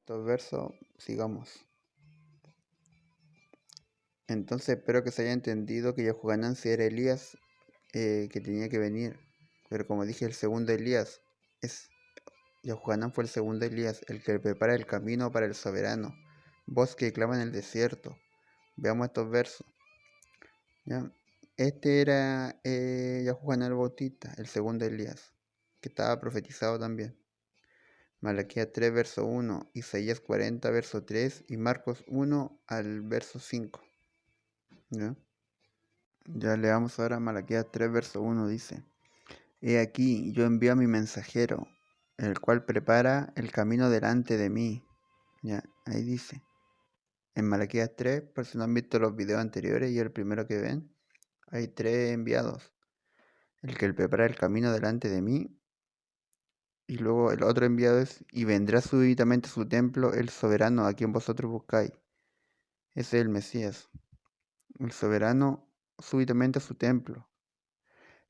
estos versos, sigamos. Entonces espero que se haya entendido que Yahuanán sí era Elías, que tenía que venir. Pero como dije, el segundo Elías es Yahuanán fue el segundo Elías, el que prepara el camino para el soberano. Voz que clama en el desierto. Veamos estos versos. ¿Ya? Este era Yahuanán el Bautista, el segundo Elías, que estaba profetizado también. Malaquías 3, verso 1, Isaías 40, verso 3 y Marcos 1 al verso 5. ¿Ya? Ya leamos ahora Malaquías 3, verso 1, dice: He aquí, yo envío a mi mensajero, el cual prepara el camino delante de mí. Ya, ahí dice. En Malaquías 3, por si no han visto los videos anteriores y el primero que ven, hay tres enviados. El que prepara el camino delante de mí, y luego el otro enviado es, y vendrá súbitamente a su templo el soberano a quien vosotros buscáis. Ese es el Mesías. El soberano súbitamente a su templo.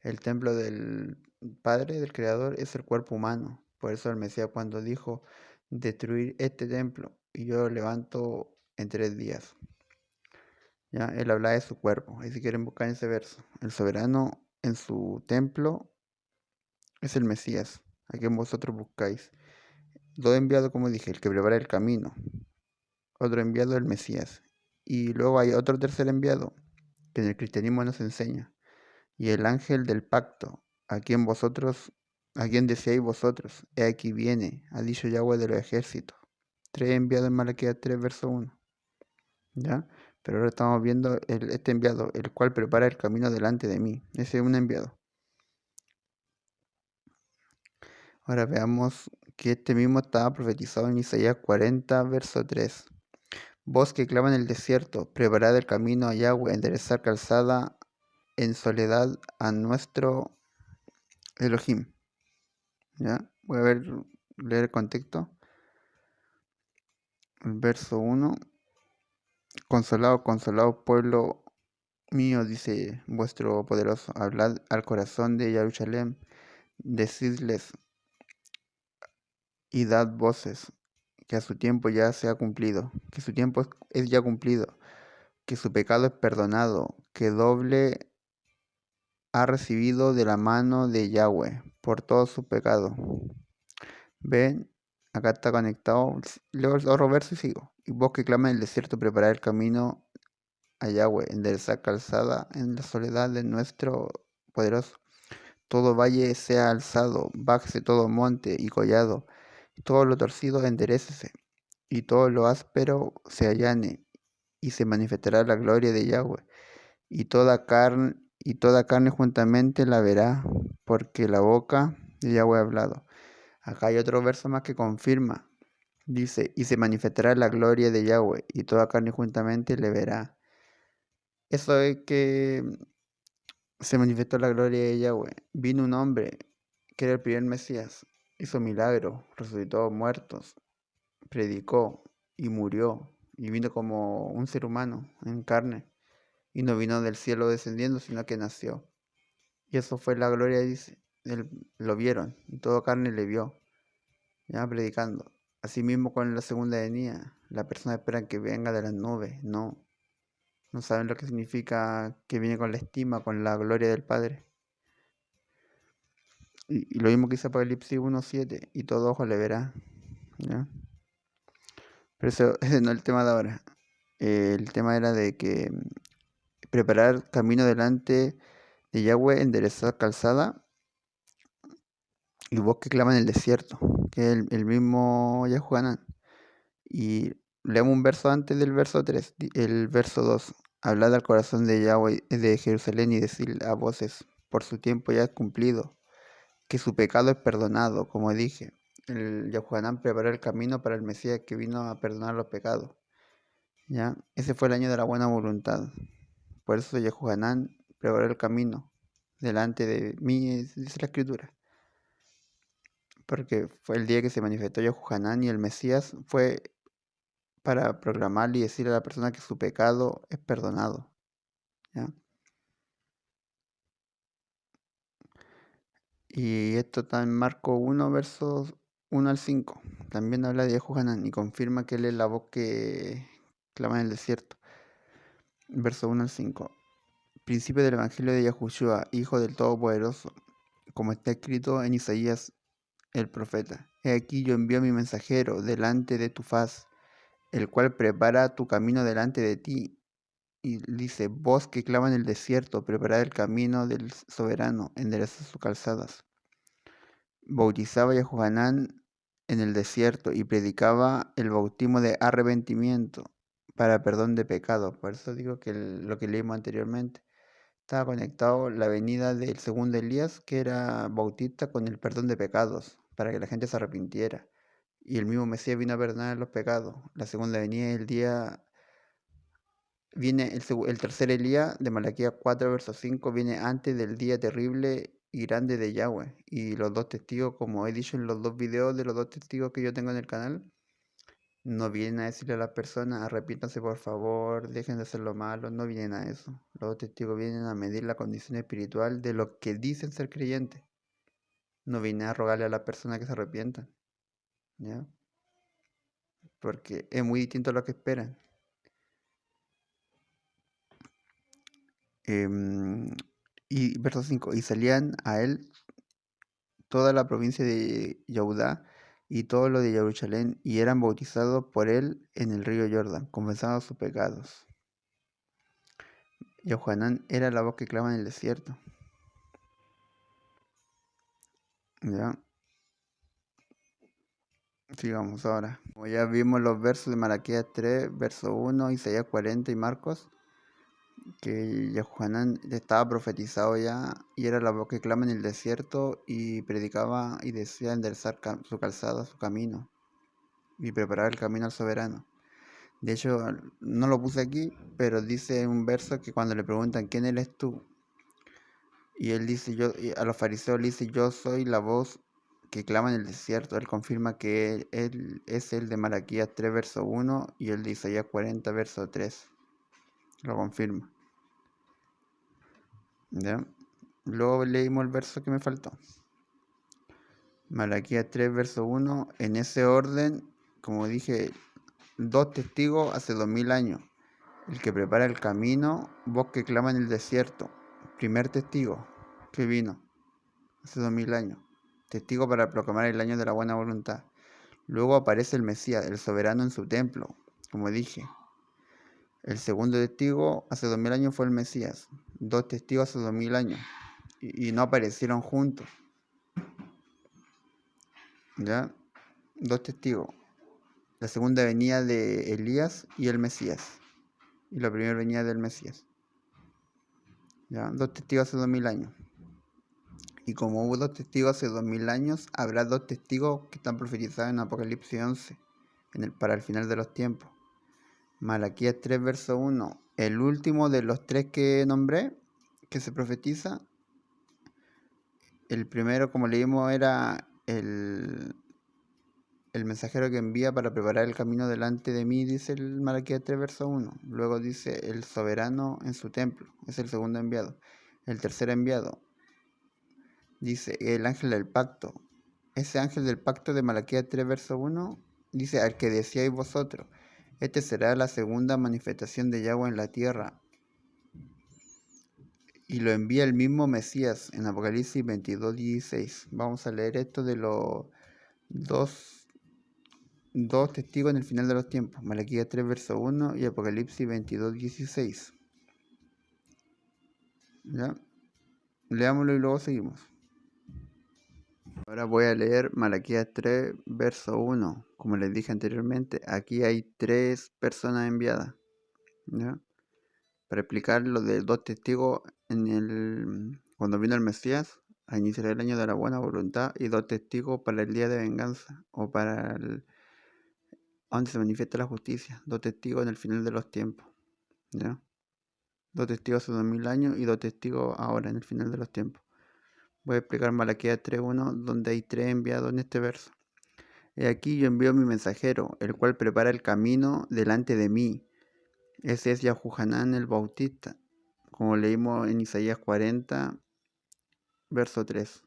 El templo del Padre, del Creador, es el cuerpo humano. Por eso el Mesías cuando dijo, destruir este templo y yo lo levanto en 3 días. ¿Ya? Él habla de su cuerpo. Y si quieren buscar ese verso, el soberano en su templo es el Mesías, a quien vosotros buscáis. Dos enviados, como dije, el que prepara el camino. Otro enviado, el Mesías. Y luego hay otro tercer enviado, que en el cristianismo nos enseña. Y el ángel del pacto, a quien deseáis vosotros, he aquí viene, ha dicho Yahweh de los ejércitos. Tres enviados en Malaquías 3, verso 1. ¿Ya? Pero ahora estamos viendo este enviado, el cual prepara el camino delante de mí. Ese es un enviado. Ahora veamos que este mismo estaba profetizado en Isaías 40, verso 3. Voz que clama en el desierto, preparad el camino a Yahweh, enderezar calzada en soledad a nuestro Elohim. ¿Ya? Voy a leer el contexto. El verso 1. Consolado, consolado pueblo mío, dice vuestro poderoso, hablad al corazón de Jerusalén, decidles y dad voces, que a su tiempo ya se ha cumplido, que su tiempo es ya cumplido, que su pecado es perdonado, que doble ha recibido de la mano de Yahweh por todo su pecado. Ven, acá está conectado. Leo el otro verso y sigo. Y vos que clama en el desierto, preparad el camino a Yahweh, enderezad calzada en la soledad de nuestro poderoso. Todo valle sea alzado, bájese todo monte y collado, todo lo torcido enderécese, y todo lo áspero se allane, y se manifestará la gloria de Yahweh, y toda carne juntamente la verá, porque la boca de Yahweh ha hablado. Acá hay otro verso más que confirma. Dice, y se manifestará la gloria de Yahweh, y toda carne juntamente le verá. Eso es que se manifestó la gloria de Yahweh. Vino un hombre, que era el primer Mesías, hizo milagros, resucitó muertos, predicó y murió, y vino como un ser humano en carne, y no vino del cielo descendiendo, sino que nació. Y eso fue la gloria, dice. Lo vieron, y toda carne le vio, ya predicando. Asimismo con la segunda venida, las personas esperan que venga de las nubes, no saben lo que significa que viene con la estima, con la gloria del Padre. Y lo mismo que dice Apocalipsis 1:7, y todo ojo le verá, ¿ya? Pero ese no es el tema de ahora. El tema era de que preparar camino delante de Yahweh, enderezar calzada, y vos que clama en el desierto, que es el mismo Yahuanán. Y leemos un verso antes del verso 3, el verso 2. Hablad al corazón de Yahweh de Jerusalén y decir a voces, por su tiempo ya es cumplido, que su pecado es perdonado, como dije. El Yahuanán preparó el camino para el Mesías que vino a perdonar los pecados. ¿Ya? Ese fue el año de la buena voluntad. Por eso Yahuanán preparó el camino delante de mí, dice la escritura. Porque fue el día que se manifestó Yahuanán y el Mesías fue para proclamarle y decirle a la persona que su pecado es perdonado. ¿Ya? Y esto está en Marcos 1, versos 1 al 5. También habla de Yahuhanan y confirma que él es la voz que clama en el desierto. Verso 1 al 5. Principio del Evangelio de Yahushua, Hijo del Todopoderoso, como está escrito en Isaías el profeta. He aquí yo envío a mi mensajero delante de tu faz, el cual prepara tu camino delante de ti. Y dice, voz que clama en el desierto, preparad el camino del soberano, enderezad sus calzadas. Bautizaba a Johanán en el desierto y predicaba el bautismo de arrepentimiento para perdón de pecados. Por eso digo que lo que leímos anteriormente estaba conectado la venida del segundo Elías, que era bautista, con el perdón de pecados, para que la gente se arrepintiera. Y el mismo Mesías vino a perdonar los pecados. La segunda venida es el día. Viene el tercer Elías de Malaquías 4, verso 5, viene antes del día terrible y grande de Yahweh. Y los dos testigos, como he dicho en los dos videos de los dos testigos que yo tengo en el canal, no vienen a decirle a las personas, arrepiéntanse por favor, dejen de hacer lo malo, no vienen a eso. Los dos testigos vienen a medir la condición espiritual de los que dicen ser creyentes. No vienen a rogarle a las personas que se arrepientan, ¿ya? Porque es muy distinto a lo que esperan. Y verso 5, y salían a él toda la provincia de Yehudá y todo lo de Jerusalén, y eran bautizados por él en el río Jordán, confesando sus pecados. Yohanan era la voz que clama en el desierto. ¿Ya? Sigamos ahora. Como ya vimos los versos de Malaquías 3, verso 1, Isaías 40 y Marcos, que Yohanan estaba profetizado ya y era la voz que clama en el desierto y predicaba y decía enderezar su calzada, su camino y preparar el camino al soberano. De hecho, no lo puse aquí, pero dice un verso que cuando le preguntan ¿quién eres tú? Y él dice, y a los fariseos le dice, yo soy la voz que clama en el desierto. Él confirma que él es el de Malaquías 3, verso 1 y el de Isaías 40, verso 3. Lo confirma. ¿Ya? Luego leímos el verso que me faltó. Malaquías 3, verso 1. En ese orden, como dije, dos testigos hace 2000 años. El que prepara el camino, voz que clama en el desierto. Primer testigo que vino hace 2000 años. Testigo para proclamar el año de la buena voluntad. Luego aparece el Mesías, el soberano en su templo, como dije. El segundo testigo hace 2000 años fue el Mesías. Dos testigos hace 2000 años. Y no aparecieron juntos. ¿Ya? Dos testigos. La segunda venía de Elías y el Mesías. Y la primera venía del Mesías. ¿Ya? Dos testigos hace 2000 años. Y como hubo dos testigos hace 2000 años, habrá dos testigos que están profetizados en Apocalipsis 11, para el final de los tiempos. Malaquías 3, verso 1. El último de los tres que nombré, que se profetiza, el primero, como leímos, era el mensajero que envía para preparar el camino delante de mí, dice el Malaquías 3, verso 1. Luego dice el soberano en su templo, es el segundo enviado. El tercer enviado dice el ángel del pacto. Ese ángel del pacto de Malaquías 3, verso 1, dice al que decíais vosotros, este será la segunda manifestación de Yahweh en la tierra. Y lo envía el mismo Mesías en Apocalipsis 22, 16. Vamos a leer esto de los dos testigos en el final de los tiempos. Malaquías 3, verso 1 y Apocalipsis 22, 16. ¿Ya? Leámoslo y luego seguimos. Ahora voy a leer Malaquías 3, verso 1. Como les dije anteriormente, aquí hay tres personas enviadas. ¿Ya? Para explicar lo de dos testigos cuando vino el Mesías a iniciar el año de la buena voluntad y dos testigos para el día de venganza o para donde se manifiesta la justicia. Dos testigos en el final de los tiempos. ¿Ya? Dos testigos hace 2000 años y dos testigos ahora en el final de los tiempos. Voy a explicar Malaquías 3.1, donde hay tres enviados en este verso. He aquí yo envío mi mensajero, el cual prepara el camino delante de mí. Ese es Yahuhanán el Bautista, como leímos en Isaías 40, verso 3.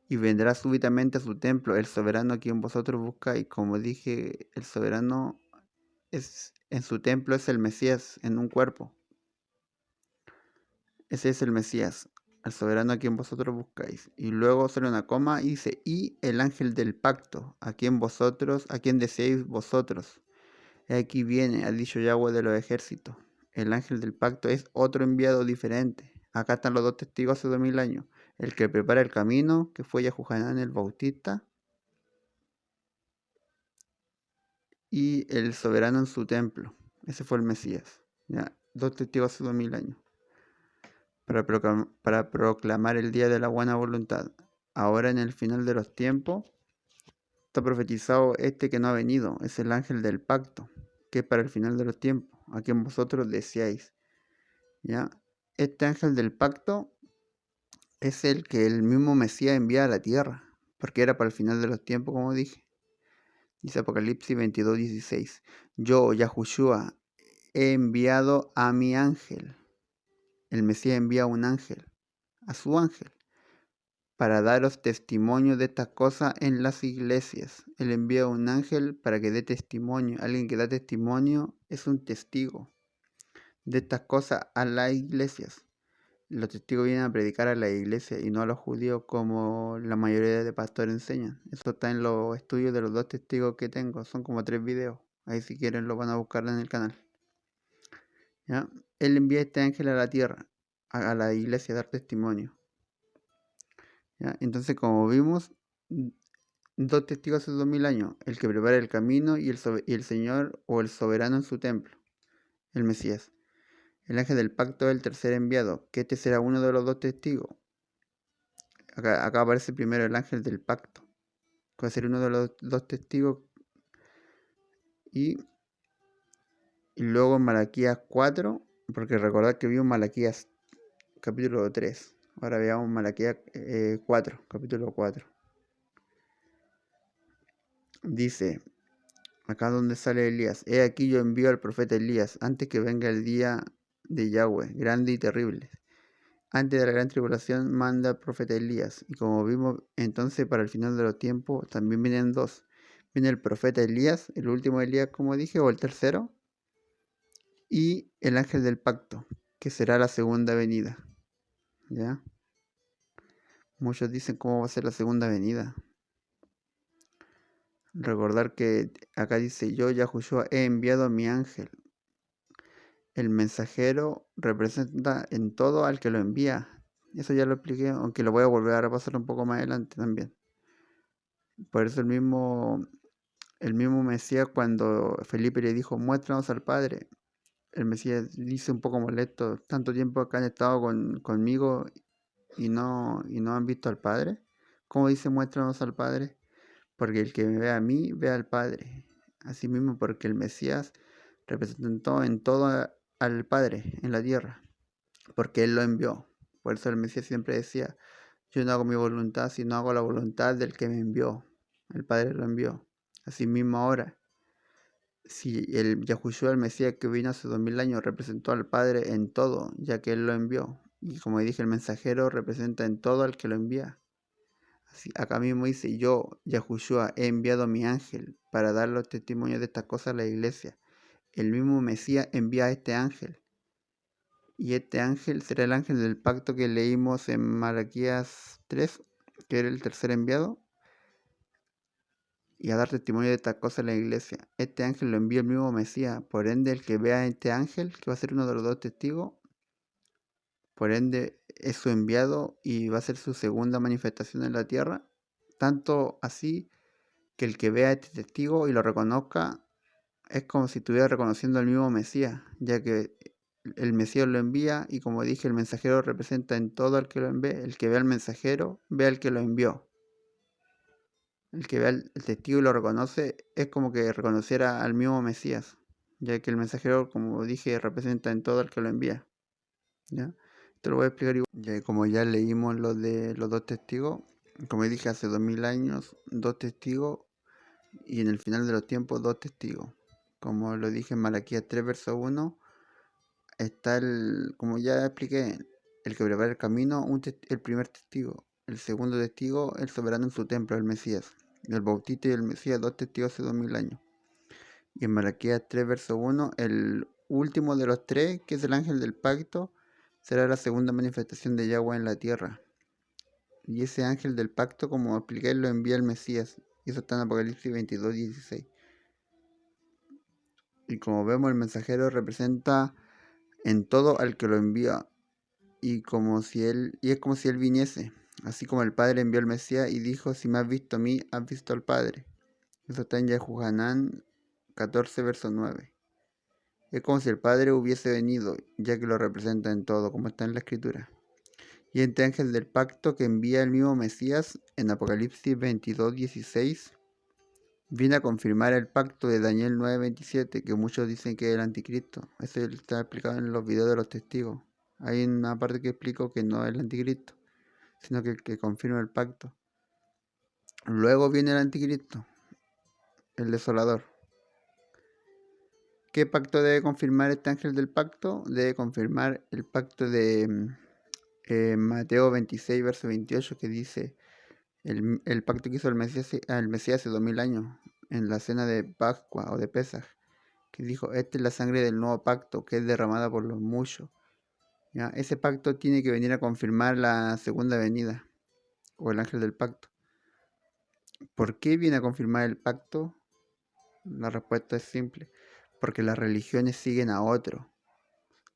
y vendrá súbitamente a su templo el soberano a quien vosotros buscáis. Como dije, el soberano en su templo es el Mesías en un cuerpo. Ese es el Mesías, el soberano a quien vosotros buscáis. Y luego sale una coma y dice, y el ángel del pacto, a quien deseáis vosotros. He aquí viene, ha dicho Yahweh de los ejércitos. El ángel del pacto es otro enviado diferente. Acá están los dos testigos hace 2000 años. El que prepara el camino, que fue Yahuhanán el Bautista, y el soberano en su templo. Ese fue el Mesías. ¿Ya? Dos testigos hace 2000 años. Para proclamar el día de la buena voluntad. Ahora en el final de los tiempos, está profetizado este que no ha venido. Es el ángel del pacto, que es para el final de los tiempos, a quien vosotros deseáis. ¿Ya? Este ángel del pacto es el que el mismo Mesías envía a la tierra, porque era para el final de los tiempos, como dije. Dice Apocalipsis 22:16. Yo, Yahushua, he enviado a mi ángel. El Mesías envía a un ángel, a su ángel, para daros testimonio de estas cosas en las iglesias. Él envía a un ángel para que dé testimonio. Alguien que da testimonio es un testigo de estas cosas a las iglesias. Los testigos vienen a predicar a la iglesia y no a los judíos como la mayoría de pastores enseñan. Eso está en los estudios de los dos testigos que tengo. Son como 3 videos. Ahí si quieren lo van a buscar en el canal. ¿Ya? Él envía a este ángel a la tierra, a la iglesia a dar testimonio. ¿Ya? Entonces, como vimos, dos testigos hace 2000 años. El que prepara el camino y el Señor o el soberano en su templo. El Mesías. El ángel del pacto es el tercer enviado, que este será uno de los dos testigos. Acá aparece primero el ángel del pacto, que va a ser uno de los dos testigos. Y luego en Malaquías 4, porque recordad que vimos Malaquías capítulo 3. Ahora veamos Malaquías 4, capítulo 4. Dice, acá donde sale Elías, he aquí yo envío al profeta Elías, antes que venga el día de Yahweh, grande y terrible. Antes de la gran tribulación manda al profeta Elías. Y como vimos entonces para el final de los tiempos, también vienen dos. Viene el profeta Elías, el último Elías como dije, o el tercero. Y el ángel del pacto, que será la segunda venida. ¿Ya? Muchos dicen cómo va a ser la segunda venida. Recordar que acá dice yo, Yahushua, he enviado a mi ángel. El mensajero representa en todo al que lo envía. Eso ya lo expliqué, aunque lo voy a volver a repasar un poco más adelante también. Por eso el mismo Mesías, cuando Felipe le dijo, muéstranos al Padre, el Mesías dice un poco molesto, tanto tiempo acá han estado conmigo y no han visto al Padre. ¿Cómo dice muéstranos al Padre? Porque el que me ve a mí, ve al Padre. Asimismo, porque el Mesías representó en todo al Padre en la tierra, porque Él lo envió. Por eso el Mesías siempre decía, yo no hago mi voluntad, sino hago la voluntad del que me envió. El Padre lo envió. Asimismo ahora, si el Yahushua, el Mesías que vino hace 2000 años, representó al Padre en todo, ya que Él lo envió. Y como dije, el mensajero representa en todo al que lo envía. Así, acá mismo dice, yo, Yahushua, he enviado a mi ángel para dar los testimonios de estas cosas a la iglesia. El mismo Mesías envía a este ángel. Y este ángel será el ángel del pacto que leímos en Malaquías 3, que era el tercer enviado, y a dar testimonio de estas cosas en la iglesia. Este ángel lo envía el mismo Mesías. Por ende, el que vea a este ángel, que va a ser uno de los dos testigos, por ende es su enviado y va a ser su segunda manifestación en la tierra. Tanto así que el que vea a este testigo y lo reconozca es como si estuviera reconociendo al mismo Mesías, ya que el Mesías lo envía y como dije, el mensajero representa en todo al que lo envía. El que ve al mensajero ve al que lo envió. El que ve al testigo y lo reconoce es como que reconociera al mismo Mesías, ya que el mensajero, como dije, representa en todo al que lo envía. ¿Ya? Esto lo voy a explicar igual. Ya, como ya leímos lo de los dos testigos, como dije, hace 2000 años, dos testigos, y en el final de los tiempos, dos testigos. Como lo dije en Malaquías 3, verso 1, está como ya expliqué, el que prepara el camino, el primer testigo. el segundo testigo, el soberano en su templo, el Mesías. El Bautista y el Mesías, dos testigos hace 2000 años. Y en Malaquías 3, verso 1, el último de los tres, que es el ángel del pacto, será la segunda manifestación de Yahweh en la tierra. Y ese ángel del pacto, como expliqué, lo envía el Mesías. Y eso está en Apocalipsis 22, 16. Y como vemos, el mensajero representa en todo al que lo envía. Y es como si él viniese. Así como el Padre envió al Mesías y dijo: si me has visto a mí, has visto al Padre. Eso está en Yahuanán 14, verso 9. Es como si el Padre hubiese venido, ya que lo representa en todo, como está en la Escritura. Y este ángel del pacto que envía el mismo Mesías en Apocalipsis 22, 16, viene a confirmar el pacto de Daniel 9, 27, que muchos dicen que es el anticristo. Eso está explicado en los videos de los testigos. Hay una parte que explico que no es el anticristo, sino que el que confirma el pacto. Luego viene el anticristo, el desolador. ¿Qué pacto debe confirmar este ángel del pacto? Debe confirmar el pacto de Mateo 26, verso 28, que dice el pacto que hizo el Mesías hace 2000 años, en la cena de Pascua o de Pesaj, que dijo: esta es la sangre del nuevo pacto, que es derramada por los muchos. ¿Ya? Ese pacto tiene que venir a confirmar la segunda venida, o el ángel del pacto. ¿Por qué viene a confirmar el pacto? La respuesta es simple: porque las religiones siguen a otro.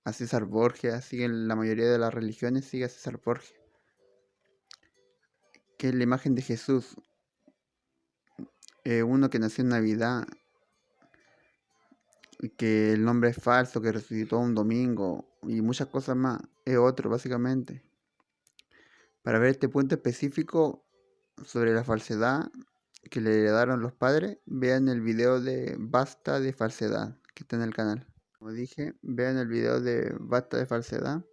A César Borgia, la mayoría de las religiones sigue a César Borgia, que es la imagen de Jesús, uno que nació en Navidad, que el nombre es falso, que resucitó un domingo y muchas cosas más. Es otro, básicamente. Para ver este punto específico sobre la falsedad que le heredaron los padres, vean el video de Basta de Falsedad, que está en el canal. Como dije, vean el video de Basta de Falsedad,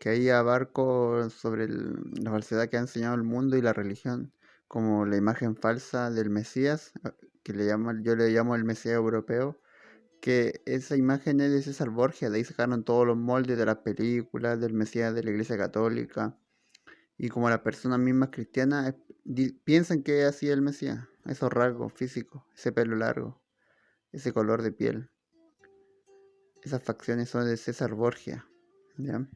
que ahí abarco sobre la falsedad que ha enseñado el mundo y la religión, como la imagen falsa del Mesías, que yo le llamo el Mesías europeo, que esa imagen es de César Borgia. De ahí sacaron todos los moldes de las películas del Mesías de la Iglesia Católica. Y como las personas mismas cristianas piensan que es así el Mesías, esos rasgos físicos, ese pelo largo, ese color de piel, esas facciones son de César Borgia. ¿Ya?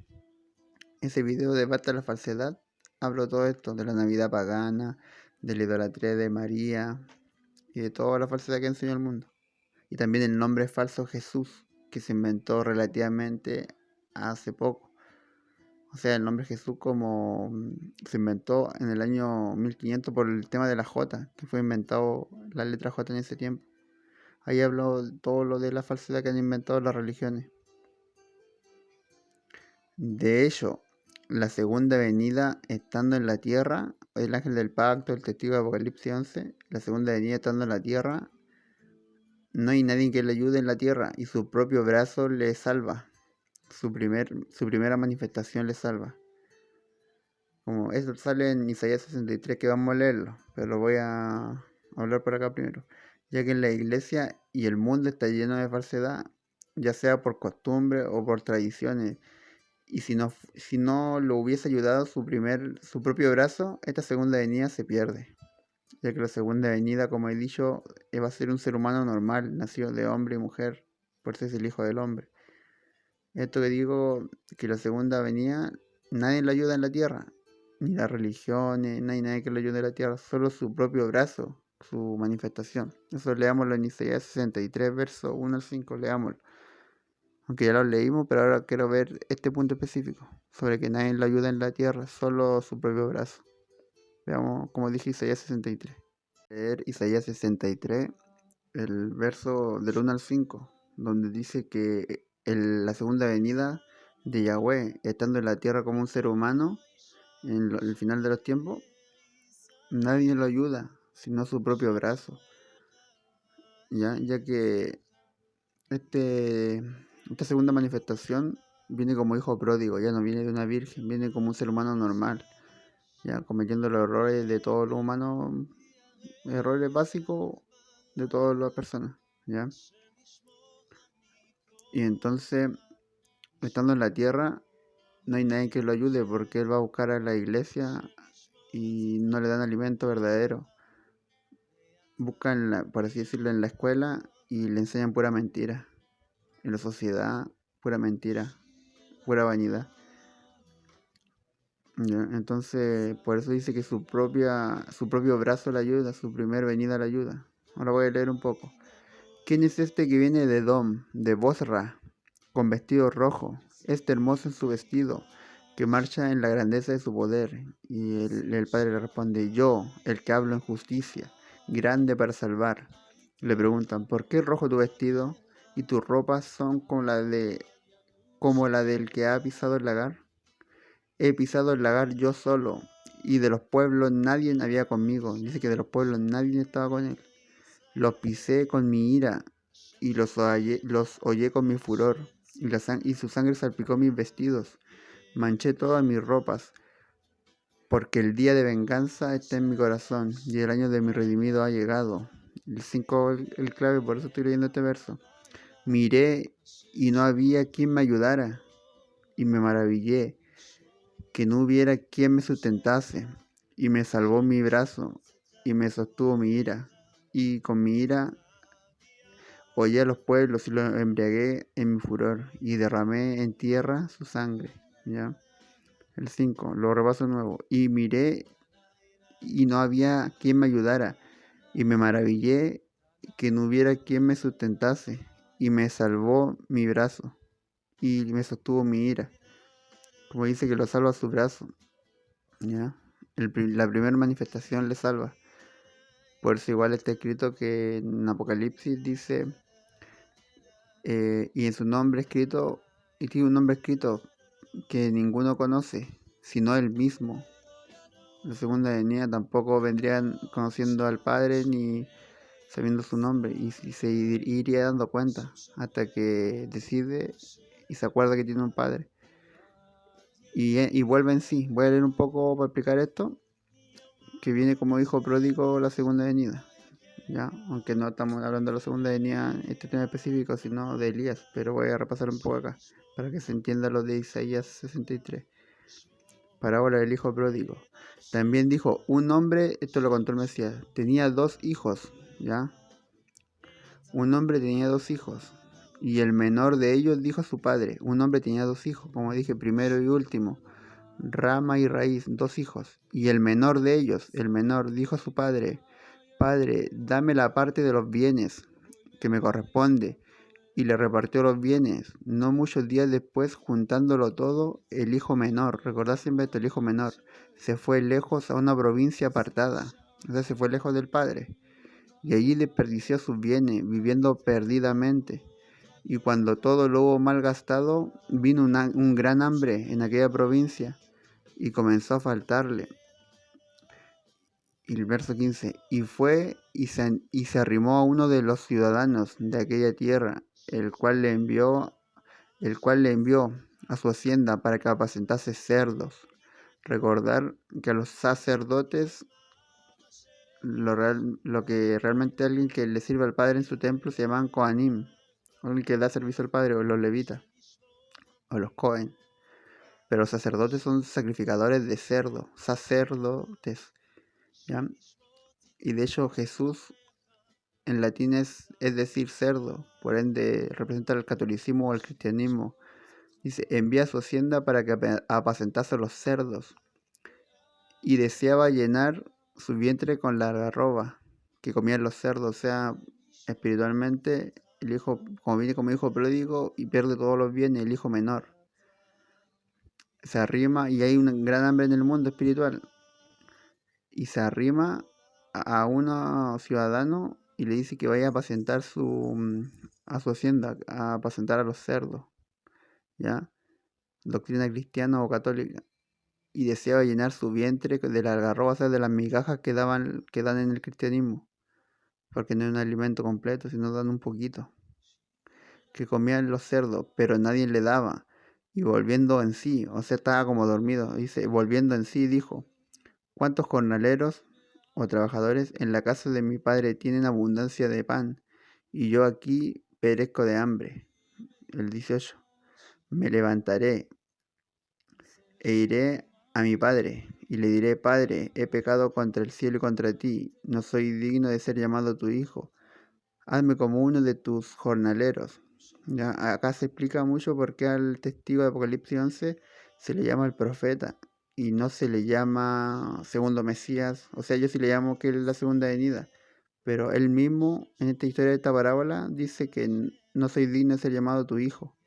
Ese video de Basta la Falsedad hablo todo esto, de la Navidad pagana, de la idolatría de María y de toda la falsedad que enseñó el mundo. Y también el nombre falso Jesús, que se inventó relativamente hace poco. O sea, el nombre Jesús se inventó en el año 1500 por el tema de la J, que fue inventado la letra J en ese tiempo. Ahí hablo todo lo de la falsedad que han inventado las religiones. De hecho, la segunda venida estando en la tierra, el ángel del pacto, el testigo de Apocalipsis 11, la segunda venida estando en la tierra, no hay nadie que le ayude en la tierra y su propio brazo le salva. Su primera manifestación le salva. Como eso sale en Isaías 63, que vamos a leerlo, pero lo voy a hablar por acá primero. Ya que en la iglesia y el mundo está lleno de falsedad, ya sea por costumbre o por tradiciones. Y si no lo hubiese ayudado su propio brazo, esta segunda venida se pierde. Ya que la segunda venida, como he dicho, va a ser un ser humano normal, nacido de hombre y mujer, por eso es el Hijo del Hombre. Esto que digo, que la segunda venida, nadie le ayuda en la tierra, ni las religiones, no hay nadie que le ayude en la tierra, solo su propio brazo, su manifestación. Eso leámoslo en Isaías 63, verso 1 al 5, leámoslo. Aunque ya lo leímos, pero ahora quiero ver este punto específico, sobre que nadie le ayuda en la tierra, solo su propio brazo. Veamos, como dije, Isaías 63. Leer Isaías 63, el verso del 1 al 5, donde dice que la segunda venida de Yahweh, estando en la tierra como un ser humano, en el final de los tiempos, nadie lo ayuda, sino su propio brazo. Ya que esta segunda manifestación viene como hijo pródigo, ya no viene de una virgen, viene como un ser humano normal, ya cometiendo los errores de todos los humanos, errores básicos de todas las personas, ¿ya? Y entonces, estando en la tierra, no hay nadie que lo ayude porque él va a buscar a la iglesia y no le dan alimento verdadero. Buscan, por así decirlo, en la escuela y le enseñan pura mentira. En la sociedad, pura mentira, pura vanidad. ¿Ya? Entonces, por eso dice que su propio brazo le ayuda, su primer venida le ayuda. Ahora voy a leer un poco. ¿Quién es este que viene de Dom, de Bosra, con vestido rojo? Este hermoso en su vestido, que marcha en la grandeza de su poder. Y el padre le responde, yo, el que hablo en justicia, grande para salvar. Le preguntan, ¿por qué rojo tu vestido? ¿Y tus ropas son como la del que ha pisado el lagar? He pisado el lagar yo solo, y de los pueblos nadie había conmigo. Dice que de los pueblos nadie estaba con él. Los pisé con mi ira, y los hollé con mi furor, y su sangre salpicó mis vestidos. Manché todas mis ropas, porque el día de venganza está en mi corazón, y el año de mi redimido ha llegado. El 5 el clave, por eso estoy leyendo este verso. Miré, y no había quien me ayudara, y me maravillé que no hubiera quien me sustentase, y me salvó mi brazo, y me sostuvo mi ira, y con mi ira hollé a los pueblos y los embriagué en mi furor, y derramé en tierra su sangre. ¿Ya? El 5 lo repaso de nuevo. Y miré, y no había quien me ayudara, y me maravillé que no hubiera quien me sustentase, y me salvó mi brazo, y me sostuvo mi ira. Como dice que lo salva su brazo. ¿Ya? La primera manifestación le salva. Por eso igual está escrito que en Apocalipsis dice, y en su nombre escrito, y tiene un nombre escrito que ninguno conoce, sino él mismo. La segunda venida tampoco vendrían conociendo al Padre ni sabiendo su nombre, y se iría dando cuenta hasta que decide y se acuerda que tiene un Padre. Y vuelve en sí. Voy a leer un poco para explicar esto, que viene como hijo pródigo la segunda venida. ¿Ya? Aunque no estamos hablando de la segunda venida en este tema específico, sino de Elías, pero voy a repasar un poco acá, para que se entienda lo de Isaías 63. Parábola del hijo pródigo. También dijo, un hombre, esto lo contó el Mesías, tenía 2 hijos, ¿ya? Un hombre tenía 2 hijos, y el menor de ellos dijo a su padre, un hombre tenía 2 hijos, como dije, primero y último, rama y raíz, 2 hijos, y el menor de ellos, el menor, dijo a su padre, Padre, dame la parte de los bienes que me corresponde. Y le repartió los bienes. No muchos días después, juntándolo todo, el hijo menor, recordad siempre esto, el hijo menor, se fue lejos a una provincia apartada. O sea, se fue lejos del padre. Y allí desperdició sus bienes, viviendo perdidamente. Y cuando todo lo hubo mal gastado, vino un gran hambre en aquella provincia y comenzó a faltarle. Y el verso 15, y fue y se arrimó a uno de los ciudadanos de aquella tierra, el cual le envió a su hacienda para que apacentase cerdos. Recordar que a los sacerdotes, lo que realmente alguien que le sirve al Padre en su templo se llaman Kohanim, alguien que da servicio al Padre, o los levitas, o los Cohen. Pero los sacerdotes son sacrificadores de cerdo, sacerdotes, ¿ya? Y de hecho Jesús en latín es decir cerdo, por ende representa el catolicismo o el cristianismo. Dice, envía a su hacienda para que apacentase los cerdos, y deseaba llenar su vientre con la algarroba que comían los cerdos. O sea, espiritualmente, el hijo, como viene como hijo pródigo y pierde todos los bienes, el hijo menor se arrima, y hay un gran hambre en el mundo espiritual, y se arrima a un ciudadano y le dice que vaya a apacentar a su hacienda, a apacentar a los cerdos, ¿ya? Doctrina cristiana o católica. Y deseaba llenar su vientre de la algarroba, o sea, de las migajas que dan en el cristianismo, porque no es un alimento completo, sino dan un poquito, que comían los cerdos, pero nadie le daba. Y volviendo en sí, o sea, estaba como dormido, dice, volviendo en sí, dijo, ¿cuántos jornaleros o trabajadores en la casa de mi padre tienen abundancia de pan, y yo aquí perezco de hambre? El 18. Me levantaré e iré a mi padre, y le diré, Padre, he pecado contra el cielo y contra ti, no soy digno de ser llamado tu hijo. Hazme como uno de tus jornaleros. Ya, acá se explica mucho por qué al testigo de Apocalipsis 11 se le llama el profeta y no se le llama segundo Mesías. O sea, yo sí le llamo que es la segunda venida. Pero él mismo, en esta historia de esta parábola, dice que no soy digno de ser llamado tu hijo,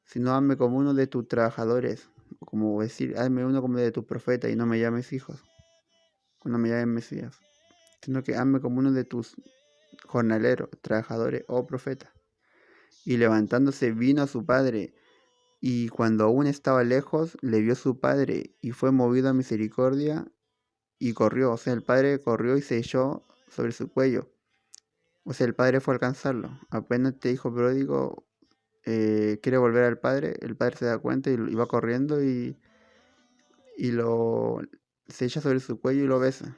sino hazme como uno de tus trabajadores. Como decir, hazme uno como de tus profetas y no me llames hijos, no me llames Mesías, sino que hazme como uno de tus jornaleros, trabajadores o profetas. Y levantándose vino a su padre, y cuando aún estaba lejos, le vio su padre, y fue movido a misericordia, y corrió. O sea, el padre corrió y se echó sobre su cuello. O sea, el padre fue a alcanzarlo. Apenas este hijo pródigo quiere volver al padre, el padre se da cuenta y va corriendo y se echa sobre su cuello y lo besa.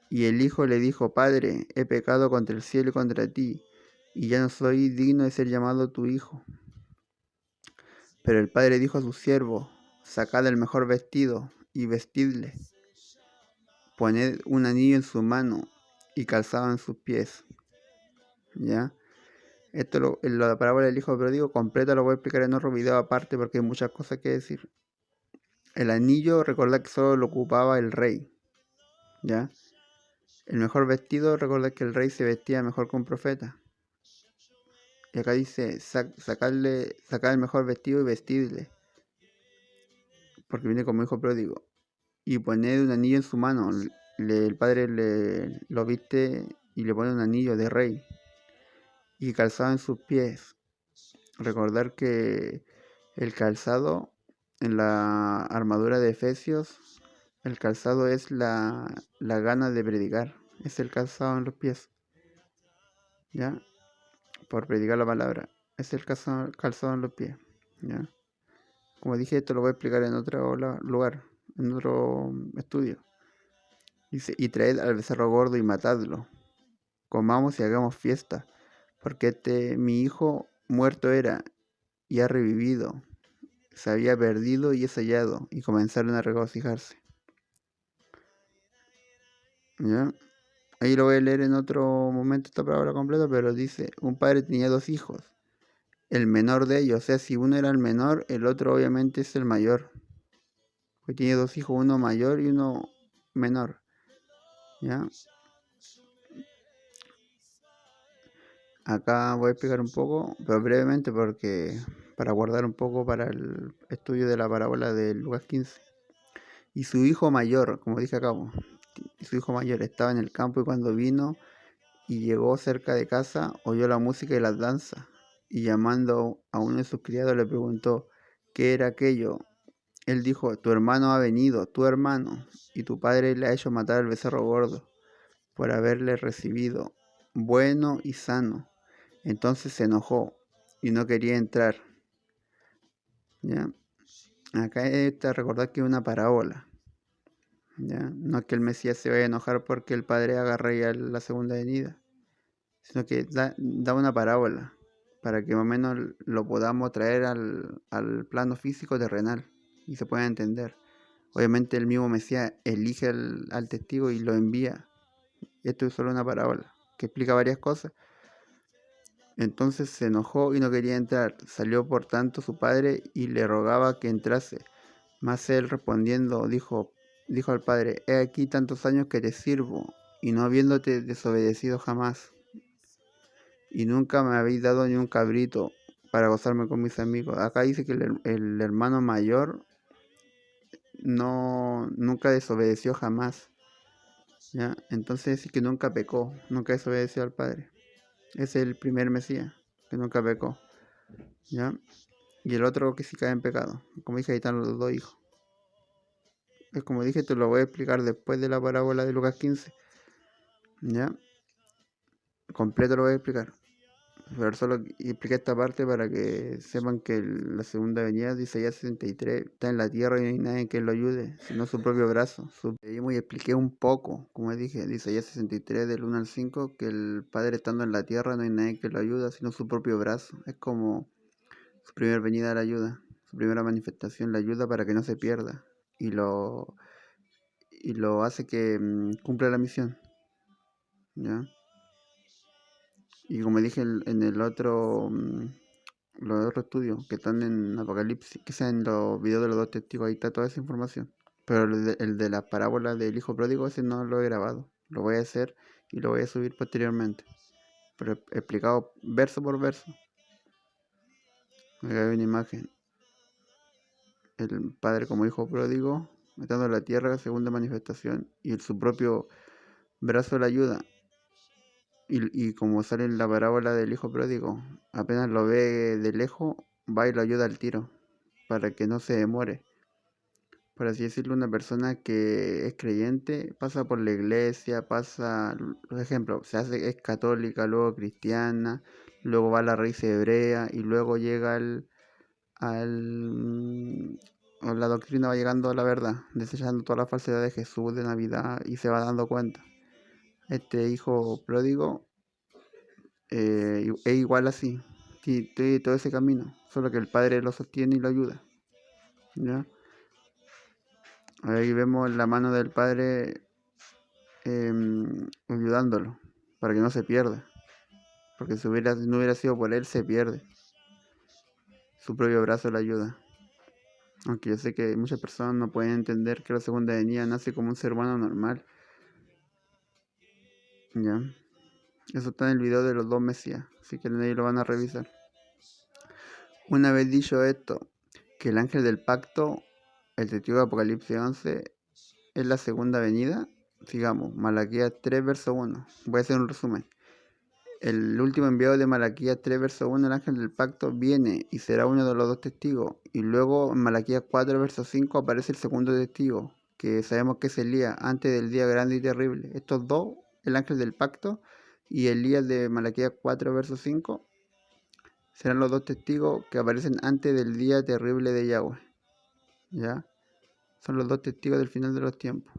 Y el hijo le dijo, Padre, he pecado contra el cielo y contra ti, y ya no soy digno de ser llamado tu hijo. Pero el padre dijo a su siervo, sacad el mejor vestido y vestidle, poned un anillo en su mano y calzado en sus pies. ¿Ya? La parábola del hijo pródigo completa lo voy a explicar en otro video aparte porque hay muchas cosas que decir. El anillo, recordad que solo lo ocupaba el rey. ¿Ya? El mejor vestido, recordad que el rey se vestía mejor que un profeta. Y acá dice, sacad el mejor vestido y vestidle, porque viene como hijo pródigo. Y poned un anillo en su mano. El padre lo viste y le pone un anillo de rey. Y calzado en sus pies. Recordar que el calzado en la armadura de Efesios, el calzado es la gana de predicar. Es el calzado en los pies. ¿Ya? Por predicar la palabra. Es el calzado en los pies. ¿Ya? Como dije, esto lo voy a explicar en otro lugar, en otro estudio. Dice, y traed al becerro gordo y matadlo. Comamos y hagamos fiesta, porque mi hijo muerto era y ha revivido. Se había perdido y es hallado. Y comenzaron a regocijarse. ¿Ya? Ahí lo voy a leer en otro momento esta palabra completa, pero dice, un padre tenía dos hijos. El menor de ellos, o sea, si uno era el menor, el otro obviamente es el mayor. Porque tiene dos hijos, uno mayor y uno menor. ¿Ya? Acá voy a explicar un poco, pero brevemente porque para guardar un poco para el estudio de la parábola de Lucas 15. Y su hijo mayor, como dije acá, su hijo mayor estaba en el campo y cuando vino y llegó cerca de casa, oyó la música y las danzas. Y llamando a uno de sus criados le preguntó, ¿qué era aquello? Él dijo, tu hermano ha venido, tu hermano, y tu padre le ha hecho matar al becerro gordo por haberle recibido bueno y sano. Entonces se enojó y no quería entrar. ¿Ya? Acá está recordar que es una parábola. ¿Ya? No es que el Mesías se vaya a enojar porque el Padre agarra ya la segunda venida, sino que da una parábola para que más o menos lo podamos traer al plano físico terrenal y se pueda entender. Obviamente el mismo Mesías elige al testigo y lo envía. Esto es solo una parábola que explica varias cosas. Entonces se enojó y no quería entrar. Salió por tanto su padre y le rogaba que entrase. Mas él respondiendo dijo al padre, he aquí tantos años que te sirvo, y no habiéndote desobedecido jamás. Y nunca me habéis dado ni un cabrito para gozarme con mis amigos. Acá dice que el hermano mayor nunca desobedeció jamás. ¿Ya? Entonces dice que nunca pecó, nunca desobedeció al padre. Es el primer Mesías que nunca pecó. ¿Ya? Y el otro que sí cae en pecado. Como dije, ahí están los dos hijos. Es como dije, te lo voy a explicar después de la parábola de Lucas 15. ¿Ya? Completo lo voy a explicar. Pero solo expliqué esta parte para que sepan que la segunda venida de Isaías 63 está en la tierra y no hay nadie que lo ayude, sino su propio brazo. Y expliqué un poco, como dije, de Isaías 63 del 1 al 5, que el Padre estando en la tierra no hay nadie que lo ayude, sino su propio brazo. Es como su primera venida a la ayuda, su primera manifestación le ayuda para que no se pierda y lo hace que cumpla la misión, ¿ya? Y como dije en el otro, los otros estudios que están en Apocalipsis, que sean los videos de los dos testigos, ahí está toda esa información. Pero el de la parábola del hijo pródigo, ese no lo he grabado. Lo voy a hacer y lo voy a subir posteriormente. Pero explicado verso por verso. Acá hay una imagen. El padre como hijo pródigo, estando en la tierra, segunda manifestación. Y su propio brazo le ayuda. Y como sale en la parábola del hijo pródigo, apenas lo ve de lejos, va y lo ayuda al tiro, para que no se demore. Por así decirlo, una persona que es creyente pasa por la iglesia, pasa, por ejemplo, es católica, luego cristiana, luego va a la raíz hebrea y luego llega a la doctrina, va llegando a la verdad, desechando toda la falsedad de Jesús, de Navidad, y se va dando cuenta. Este hijo pródigo es igual así, tiene todo ese camino, solo que el padre lo sostiene y lo ayuda, ¿ya? Ahí vemos la mano del padre ayudándolo para que no se pierda, porque si no hubiera sido por él, se pierde. Su propio brazo le ayuda. Aunque yo sé que muchas personas no pueden entender que la segunda venida nace como un ser humano normal, ¿ya? Eso está en el video de los dos Mesías, si quieren ahí lo van a revisar. Una vez dicho esto, que el ángel del pacto, el testigo de Apocalipsis 11, es la segunda venida, sigamos, Malaquías 3, verso 1. Voy a hacer un resumen. El último enviado de Malaquías 3, verso 1, el ángel del pacto viene y será uno de los dos testigos. Y luego en Malaquías 4, verso 5 aparece el segundo testigo, que sabemos que es Elías, antes del día grande y terrible. Estos dos, el ángel del pacto y Elías de Malaquías 4, verso 5, serán los dos testigos que aparecen antes del día terrible de Yahweh. ¿Ya? Son los dos testigos del final de los tiempos.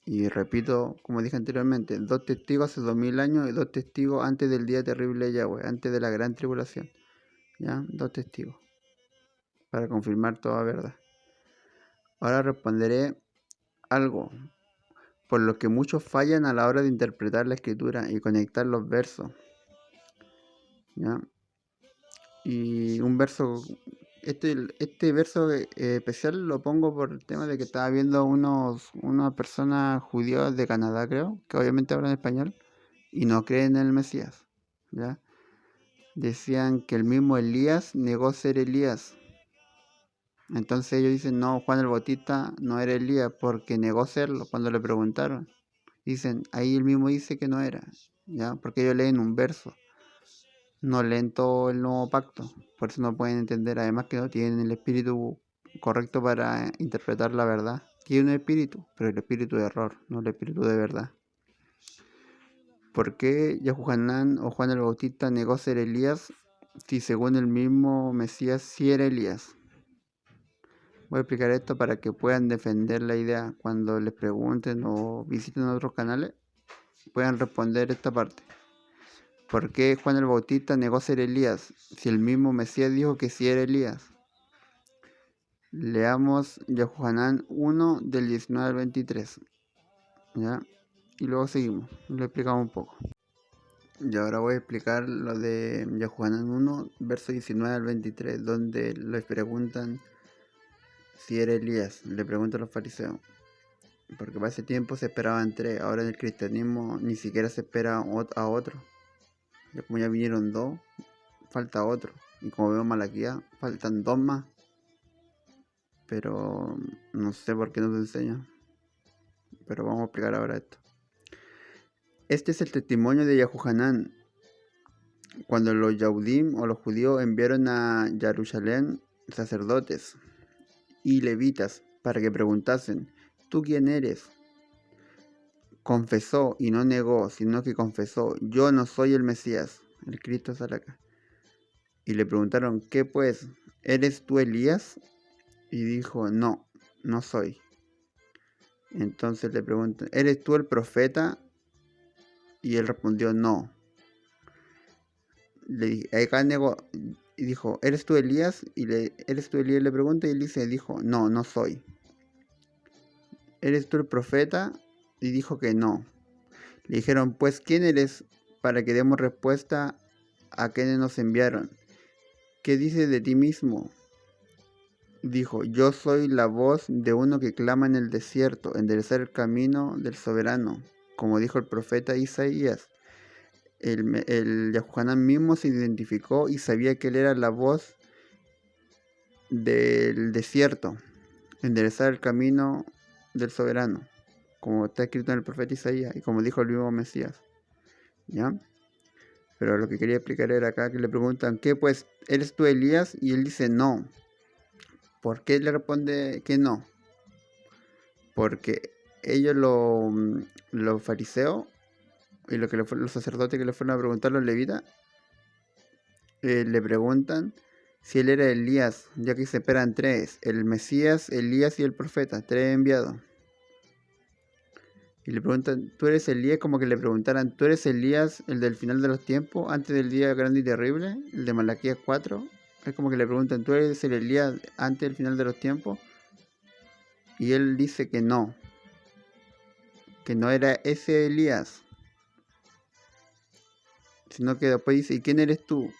Y repito, como dije anteriormente, dos testigos hace 2000 años y dos testigos antes del día terrible de Yahweh, antes de la gran tribulación. ¿Ya? Dos testigos. Para confirmar toda verdad. Ahora responderé algo por lo que muchos fallan a la hora de interpretar la escritura y conectar los versos. ¿Ya? Y un verso, este verso especial lo pongo por el tema de que estaba viendo unas personas judías de Canadá, creo, que obviamente hablan español y no creen en el Mesías, ¿ya? Decían que el mismo Elías negó ser Elías. Entonces ellos dicen, no, Juan el Bautista no era Elías porque negó serlo cuando le preguntaron. Dicen, ahí él mismo dice que no era, ¿ya? Porque ellos leen un verso, no leen todo el nuevo pacto, por eso no pueden entender, además que no tienen el espíritu correcto para interpretar la verdad. Tienen un espíritu, pero el espíritu de error, no el espíritu de verdad. ¿Por qué Yahuhanán o Juan el Bautista negó ser Elías si según el mismo Mesías sí era Elías? Voy a explicar esto para que puedan defender la idea cuando les pregunten o visiten otros canales, puedan responder esta parte. ¿Por qué Juan el Bautista negó ser Elías si el mismo Mesías dijo que sí era Elías? Leamos Yahuhanán 1 del 19 al 23, ¿ya? Y luego seguimos, lo explicamos un poco. Y ahora voy a explicar lo de Yahuhanán 1, verso 19 al 23, donde les preguntan si era Elías, le preguntan a los fariseos. Porque para ese tiempo se esperaban tres, ahora en el cristianismo ni siquiera se espera a otro. Ya como ya vinieron dos, falta otro. Y como vemos Malaquías, faltan dos más. Pero no sé por qué no te enseño. Pero vamos a explicar ahora esto. Este es el testimonio de Yahuhanán. Cuando los Yahudim o los judíos enviaron a Jerusalén sacerdotes y levitas para que preguntasen, ¿tú quién eres? Confesó y no negó, sino que confesó, yo no soy el Mesías, el Cristo sale acá. Y le preguntaron, ¿qué pues? ¿Eres tú Elías? Y dijo, no, no soy. Entonces le preguntan, ¿eres tú el profeta? Y él respondió, no. Le dije, acá negó, y dijo, ¿eres tú Elías? ¿Eres tú Elías? Le pregunta y él dijo, no, no soy. ¿Eres tú el profeta? Y dijo que no. Le dijeron, pues, ¿quién eres? Para que demos respuesta a quienes nos enviaron. ¿Qué dices de ti mismo? Dijo, yo soy la voz de uno que clama en el desierto, enderezar el camino del soberano, como dijo el profeta Isaías. El Yahuanán mismo se identificó y sabía que él era la voz del desierto, enderezar el camino del soberano, como está escrito en el profeta Isaías y como dijo el mismo Mesías. ¿Ya? Pero lo que quería explicar era acá que le preguntan, ¿qué pues? ¿Eres tú Elías? Y él dice no. ¿Por qué le responde que no? Porque ellos los fariseos y los sacerdotes que le fueron a preguntar, los levitas, le preguntan si él era Elías, ya que se esperan tres, el Mesías, Elías y el profeta, tres enviados. Y le preguntan, ¿tú eres Elías? Como que le preguntaran, ¿tú eres Elías, el del final de los tiempos, antes del día grande y terrible, el de Malaquías 4? Es como que le preguntan, ¿tú eres el Elías antes del final de los tiempos? Y él dice que no era ese Elías, sino que después dice, ¿y quién eres tú?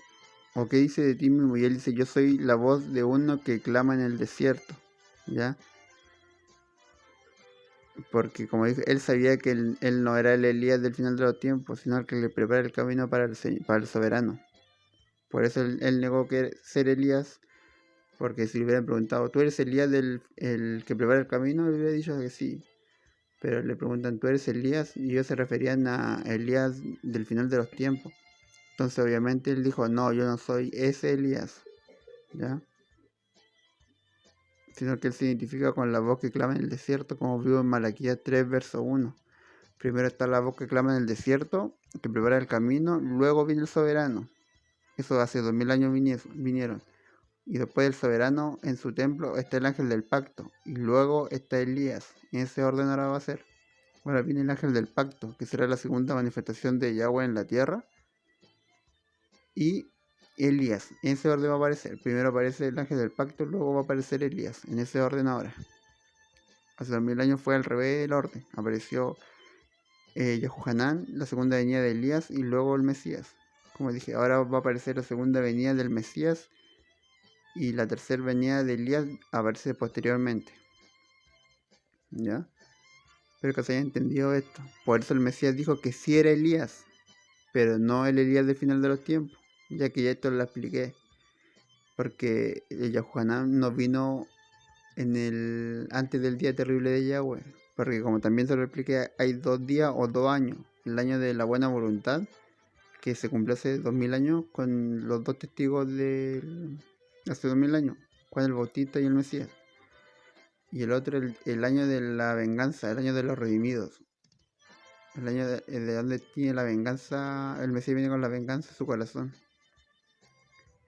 ¿O qué dice de ti mismo? Y él dice, yo soy la voz de uno que clama en el desierto, ¿ya? Porque como dijo, él sabía que él no era el Elías del final de los tiempos, sino el que le prepara el camino para el soberano. Por eso él negó que ser Elías, porque si le hubieran preguntado, ¿tú eres Elías el que prepara el camino? Él hubiera dicho que sí. Pero le preguntan, ¿tú eres Elías? Y ellos se referían a Elías del final de los tiempos. Entonces obviamente él dijo, no, yo no soy ese Elías, ¿ya? Sino que él se identifica con la voz que clama en el desierto, como vio en Malaquías 3, verso 1. Primero está la voz que clama en el desierto, que prepara el camino, luego viene el soberano. Eso hace 2000 años vinieron. Y después del soberano, en su templo, está el ángel del pacto. Y luego está Elías. En ese orden ahora va a ser. Ahora viene el ángel del pacto, que será la segunda manifestación de Yahweh en la tierra. Y Elías, en ese orden va a aparecer. Primero aparece el ángel del pacto, luego va a aparecer Elías. En ese orden ahora. Hace 2000 años fue al revés del orden. Apareció Yahuanán, la segunda venida de Elías y luego el Mesías. Como dije, ahora va a aparecer la segunda venida del Mesías y la tercera venida de Elías aparece posteriormente. ¿Ya? Espero que se haya entendido esto. Por eso el Mesías dijo que sí era Elías, pero no el Elías del final de los tiempos, ya que ya esto lo expliqué. Porque el Yahuanán no vino antes del día terrible de Yahweh. Porque como también se lo expliqué, hay 2 días o 2 años. El año de la buena voluntad, que se cumplió hace 2000 años con los dos testigos de hace 2000 años, Juan el Bautista y el Mesías. Y el otro, el año de la venganza, el año de los redimidos. El año de donde tiene la venganza, el Mesías viene con la venganza en su corazón.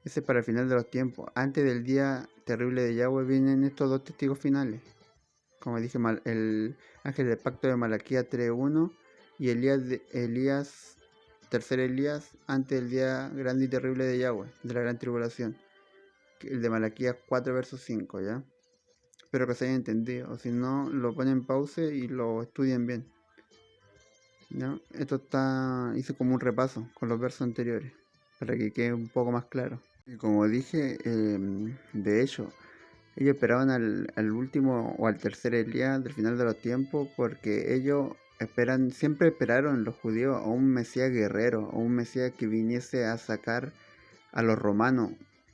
Ese es para el final de los tiempos. Antes del día terrible de Yahweh vienen estos dos testigos finales. Como dije, el ángel del pacto de Malaquías 3.1 y Elías, tercer Elías, antes del día grande y terrible de Yahweh, de la gran tribulación. El de Malaquías 4, verso 5, ¿ya? Espero que se haya entendido, o si no, lo ponen en pausa y lo estudian bien. ¿Ya? Esto hice como un repaso con los versos anteriores, para que quede un poco más claro. Y como dije, de hecho, ellos esperaban al último o al tercer Elías del final de los tiempos, porque ellos siempre esperaron los judíos a un Mesías guerrero, a un Mesías que viniese a sacar a los romanos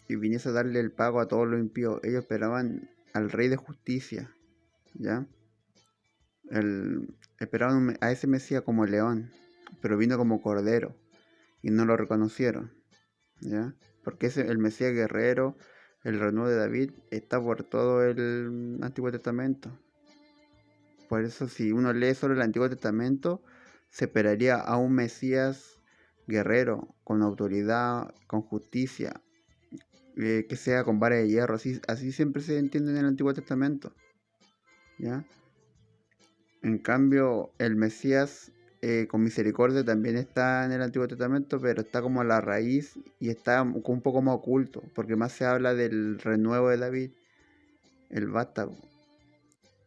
y viniese a darle el pago a todos los impíos. Ellos esperaban al rey de justicia, ¿ya? Esperaban a ese Mesías como león, pero vino como cordero y no lo reconocieron, ¿ya? Porque el Mesías guerrero, el renuevo de David, está por todo el Antiguo Testamento. Por eso si uno lee solo el Antiguo Testamento, se esperaría a un Mesías guerrero, con autoridad, con justicia, que sea con vara de hierro. Así siempre se entiende en el Antiguo Testamento, ¿ya? En cambio, el Mesías con misericordia también está en el Antiguo Testamento, pero está como a la raíz y está un poco más oculto, porque más se habla del renuevo de David, el vástago.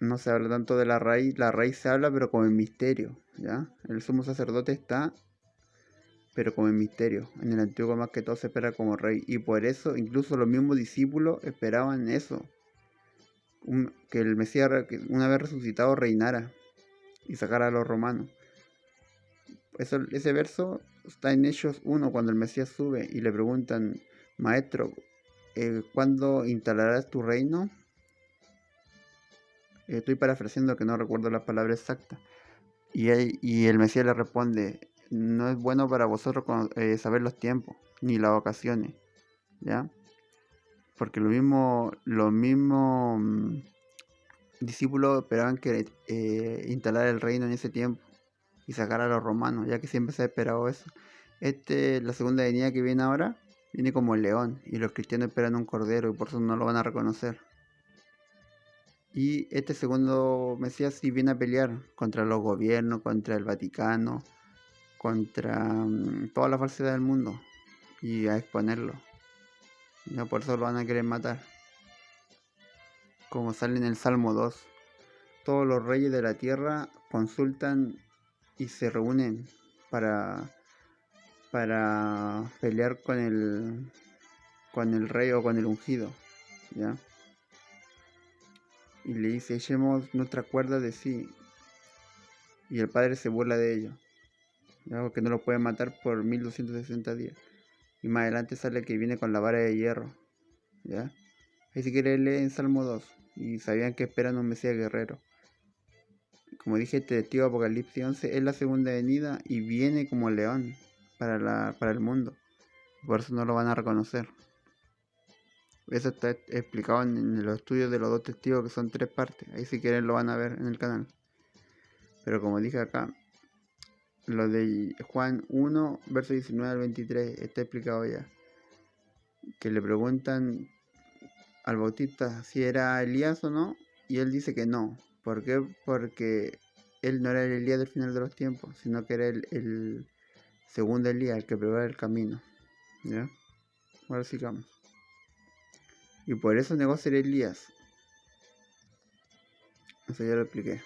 No se habla tanto de la raíz se habla pero como en misterio, ¿ya? El sumo sacerdote está, pero como en misterio. En el Antiguo más que todo se espera como rey, y por eso incluso los mismos discípulos esperaban eso, que el Mesías, una vez resucitado, reinara y sacara a los romanos. Ese verso está en Hechos 1, cuando el Mesías sube y le preguntan, maestro, ¿cuándo instalarás tu reino? Estoy parafraseando, que no recuerdo la palabra exacta. Y el Mesías le responde, no es bueno para vosotros saber los tiempos, ni las ocasiones, ¿ya? Porque los mismos discípulos esperaban que instalara el reino en ese tiempo y sacar a los romanos, ya que siempre se ha esperado eso. La segunda venida que viene ahora, viene como el león, y los cristianos esperan un cordero, y por eso no lo van a reconocer. Y este segundo Mesías sí viene a pelear contra los gobiernos, contra el Vaticano, contra toda la falsedad del mundo, y a exponerlo. Ya por eso lo van a querer matar. Como sale en el Salmo 2. Todos los reyes de la tierra consultan y se reúnen para pelear con el rey o con el ungido, ¿ya? Y le dice, echemos nuestra cuerda de sí. Y el padre se burla de ellos, ¿ya? Porque no lo puede matar por 1260 días. Y más adelante sale que viene con la vara de hierro, ¿ya? Ahí si quiere leer en Salmo 2. Y sabían que esperan un Mesías guerrero. Como dije, este testigo Apocalipsis 11 es la segunda venida y viene como león para el mundo. Por eso no lo van a reconocer. Eso está explicado en los estudios de los dos testigos, que son 3 partes. Ahí si quieren lo van a ver en el canal. Pero como dije acá, lo de Juan 1, verso 19 al 23, está explicado ya. Que le preguntan al Bautista si era Elías o no, y él dice que no. ¿Por qué? Porque él no era el Elías del final de los tiempos, sino que era el segundo Elías, el que prepara el camino, ¿ya? Ahora sigamos. Y por eso negó ser Elías. Eso ya lo expliqué.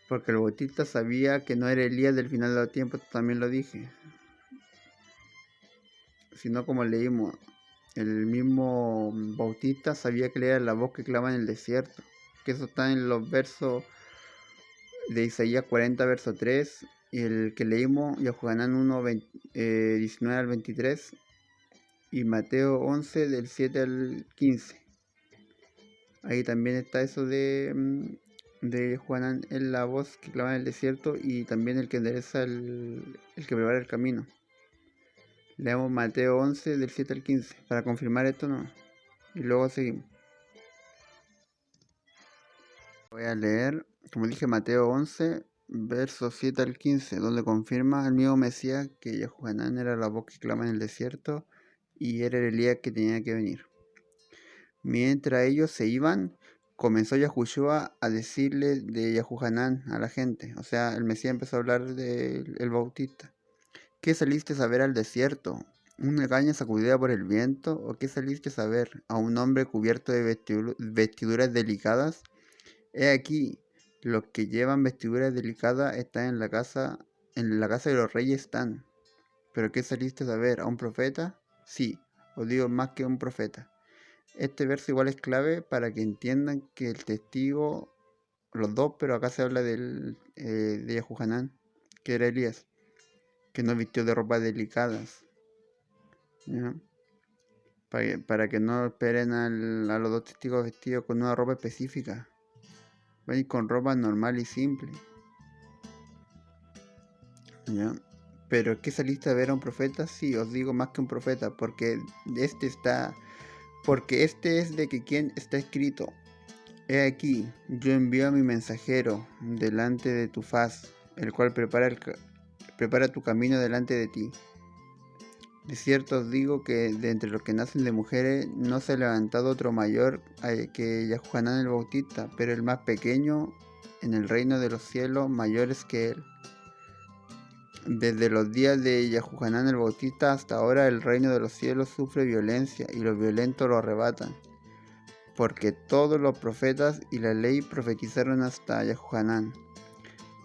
Porque el Bautista sabía que no era Elías del final de los tiempos, también lo dije. Sino como leímos, el mismo Bautista sabía que era la voz que clama en el desierto. Que eso está en los versos de Isaías 40, verso 3, y el que leímos, Yohanan 1, 19 al 23, y Mateo 11, del 7 al 15. Ahí también está eso de Yohanan, en la voz que clama en el desierto, y también el que endereza el que prepara el camino. Leamos Mateo 11, del 7 al 15, para confirmar esto, no. Y luego seguimos. Voy a leer, como dije, Mateo 11, versos 7 al 15, donde confirma el mismo Mesías que Yohanan era la voz que clama en el desierto y era el Elías que tenía que venir. Mientras ellos se iban, comenzó Yahushua a decirle de Yohanan a la gente. O sea, el Mesías empezó a hablar del Bautista. ¿Qué saliste a ver al desierto? ¿Una caña sacudida por el viento? ¿O qué saliste a ver? ¿A un hombre cubierto de vestiduras delicadas? He aquí, los que llevan vestiduras delicadas están en la casa de los reyes están. ¿Pero qué saliste a ver? ¿A un profeta? Sí, os digo más que un profeta. Este verso igual es clave para que entiendan que el testigo, los dos, pero acá se habla de Yahuhanán, que era Elías, que no vistió de ropas delicadas, ¿ya? Para que no esperen a los dos testigos vestidos con una ropa específica. Van a ir con ropa normal y simple, ¿ya? Pero es que saliste a ver a un profeta, sí, os digo más que un profeta, porque este es de que quien está escrito. He aquí, yo envío a mi mensajero delante de tu faz, el cual prepara tu camino delante de ti. De cierto os digo que de entre los que nacen de mujeres no se ha levantado otro mayor que Yahuanán el Bautista, pero el más pequeño en el reino de los cielos mayores que él. Desde los días de Yahuhanán el Bautista hasta ahora el reino de los cielos sufre violencia y los violentos lo arrebatan. Porque todos los profetas y la ley profetizaron hasta Yahuhanán.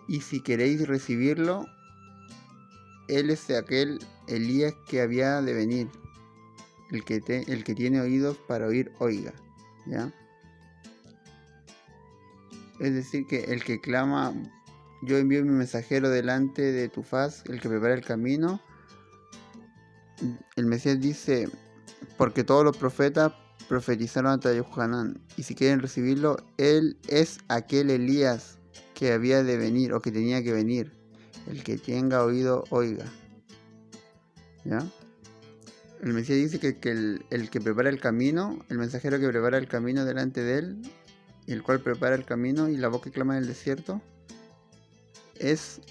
Y si queréis recibirlo, él es aquel Elías que había de venir. El que tiene oídos para oír, oiga. ¿Ya? Es decir, que el que clama, yo envío mi mensajero delante de tu faz, el que prepara el camino. El Mesías dice, porque todos los profetas profetizaron hasta Yohanan, y si quieren recibirlo, él es aquel Elías que había de venir o que tenía que venir. El que tenga oído, oiga. ¿Ya? El Mesías dice que el que prepara el camino, el mensajero que prepara el camino delante de él, y el cual prepara el camino y la voz que clama en el desierto, es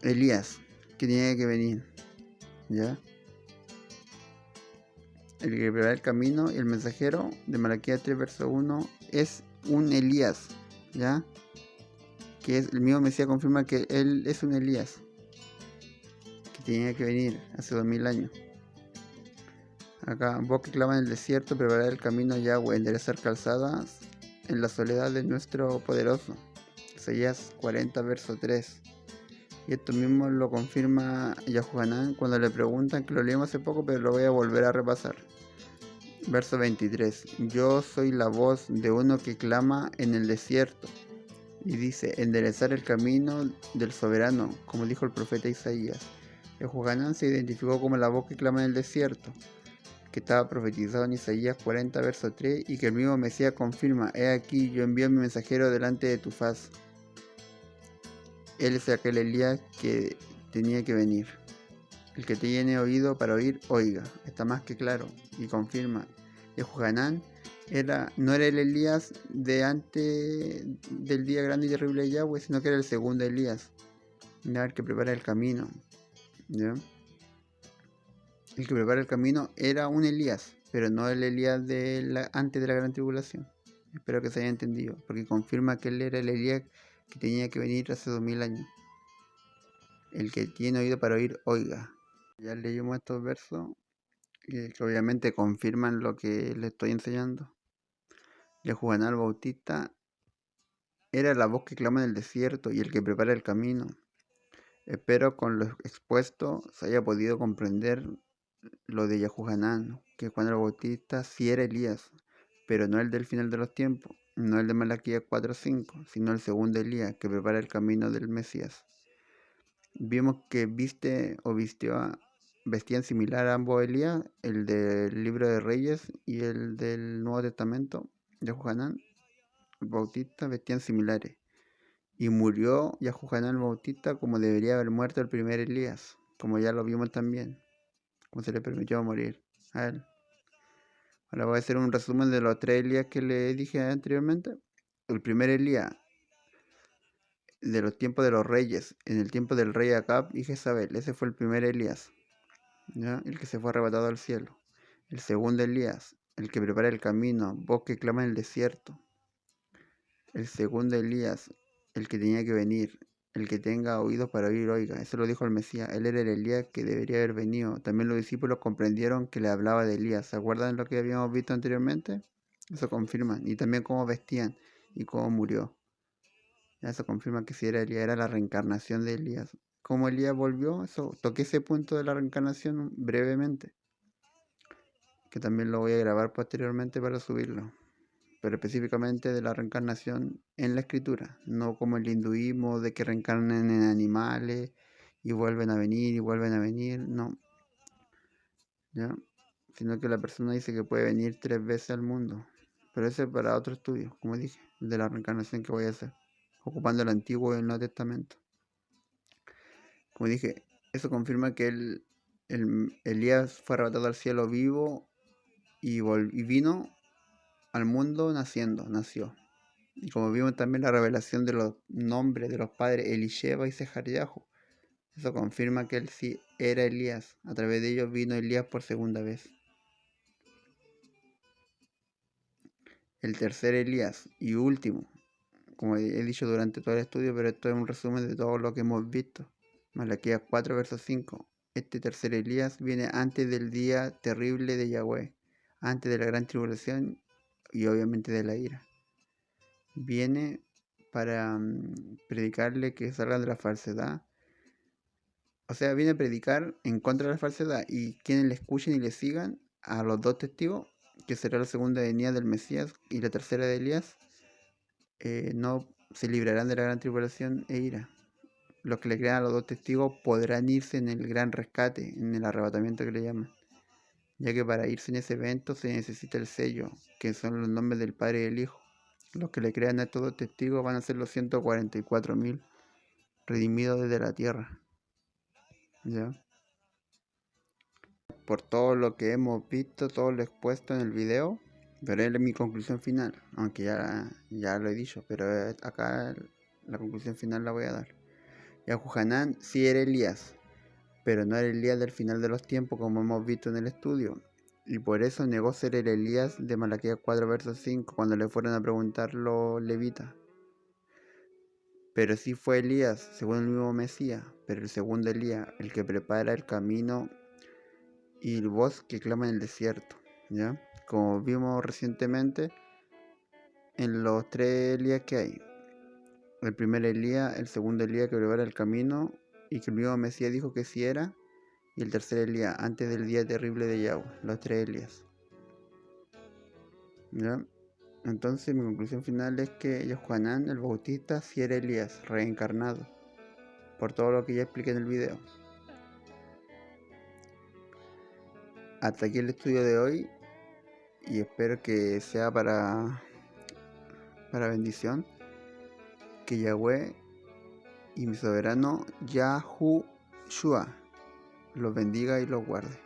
Elías, que tiene que venir. ¿Ya? El que prepara el camino y el mensajero de Malaquías 3 verso 1 es un Elías, ¿ya? Que es, el mismo Mesías confirma que él es un Elías que tenía que venir hace 2000 años. Acá, vos que clama en el desierto, preparar el camino a Yahweh, enderezar calzadas en la soledad de nuestro poderoso. Isaías 40 verso 3. Y esto mismo lo confirma Yahuanán cuando le preguntan, que lo leímos hace poco, pero lo voy a volver a repasar. Verso 23. Yo soy la voz de uno que clama en el desierto. Y dice, enderezar el camino del soberano, como dijo el profeta Isaías. Yahuanán se identificó como la voz que clama en el desierto, que estaba profetizado en Isaías 40 verso 3, y que el mismo Mesías confirma, he aquí yo envío a mi mensajero delante de tu faz. Él es aquel Elías que tenía que venir. El que tiene oído para oír, oiga. Está más que claro. Y confirma. Yahuanán no era el Elías de antes del día grande y terrible de Yahweh, sino que era el segundo Elías. ¿Ya? El que prepara el camino. ¿Ya? El que prepara el camino era un Elías, pero no el Elías antes de la gran tribulación. Espero que se haya entendido, porque confirma que él era el Elías que tenía que venir hace 2000 años. El que tiene oído para oír, oiga. Ya leímos estos versos que obviamente confirman lo que le estoy enseñando. Yahuanán el Bautista era la voz que clama en el desierto y el que prepara el camino. Espero con lo expuesto se haya podido comprender lo de Yahuanán, que Juan el Bautista sí era Elías, pero no el del final de los tiempos, no el de Malaquías 4:5, sino el segundo Elías que prepara el camino del Mesías. Vimos que vestían similar a ambos Elías, el del libro de Reyes y el del Nuevo Testamento de Yahuanán el Bautista, vestían similares. Y murió Yahuanán el Bautista como debería haber muerto el primer Elías, como ya lo vimos también, como se le permitió morir a él. Ahora voy a hacer un resumen de los 3 Elías que le dije anteriormente. El primer Elías de los tiempos de los reyes, en el tiempo del rey Acab y Jezabel, ese fue el primer Elías, ¿ya? El que se fue arrebatado al cielo. El segundo Elías, el que prepara el camino, voz que clama en el desierto. El segundo Elías, el que tenía que venir, el que tenga oídos para oír, oiga. Eso lo dijo el Mesías. Él era el Elías que debería haber venido. También los discípulos comprendieron que le hablaba de Elías. ¿Se acuerdan de lo que habíamos visto anteriormente? Eso confirma. Y también cómo vestían y cómo murió. Eso confirma que si era Elías, era la reencarnación de Elías. ¿Cómo Elías volvió? Eso, toqué ese punto de la reencarnación brevemente, que también lo voy a grabar posteriormente para subirlo, pero específicamente de la reencarnación en la escritura, no como el hinduismo de que reencarnen en animales y vuelven a venir y vuelven a venir, no, ¿ya? Sino que la persona dice que puede venir 3 veces al mundo, pero ese es para otro estudio, como dije, de la reencarnación que voy a hacer, ocupando el Antiguo y el Nuevo Testamento. Como dije, eso confirma que Elías fue arrebatado al cielo vivo y vino al mundo nació. Y como vimos también la revelación de los nombres de los padres Elisheba y Sejariahu, eso confirma que él sí era Elías. A través de ellos vino Elías por segunda vez. El tercer Elías y último, como he dicho durante todo el estudio, pero esto es un resumen de todo lo que hemos visto. Malaquías 4, verso 5. Este tercer Elías viene antes del día terrible de Yahweh, antes de la gran tribulación y obviamente de la ira. Viene para predicarle que salgan de la falsedad. O sea, viene a predicar en contra de la falsedad, y quienes le escuchen y le sigan a los dos testigos, que será la segunda venida del Mesías y la tercera de Elías, no se librarán de la gran tribulación e ira. Los que le crean a los dos testigos podrán irse en el gran rescate, en el arrebatamiento que le llaman, ya que para irse en ese evento se necesita el sello, que son los nombres del Padre y del Hijo. Los que le crean a estos dos testigos van a ser los 144.000 redimidos desde la tierra. ¿Ya? Por todo lo que hemos visto, todo lo expuesto en el video, pero es mi conclusión final, aunque ya lo he dicho, pero acá la conclusión final la voy a dar. Yahuhanán sí era Elías, pero no era Elías del final de los tiempos, como hemos visto en el estudio, y por eso negó ser el Elías de Malaquías 4, verso 5, cuando le fueron a preguntar los levitas. Pero sí fue Elías, según el mismo Mesías, pero el segundo Elías, el que prepara el camino y el voz que clama en el desierto, ¿ya? Como vimos recientemente en los tres Elías que hay. El primer Elías, el segundo Elías que prepara el camino y que el mismo Mesías dijo que sí era, y el tercer Elías, antes del día terrible de Yahweh, los tres Elías. ¿Ya? Entonces mi conclusión final es que Yohanan el Bautista sí era Elías, reencarnado, por todo lo que ya expliqué en el video. Hasta aquí el estudio de hoy, y espero que sea para bendición, que Yahweh y mi soberano Yahushua los bendiga y los guarde.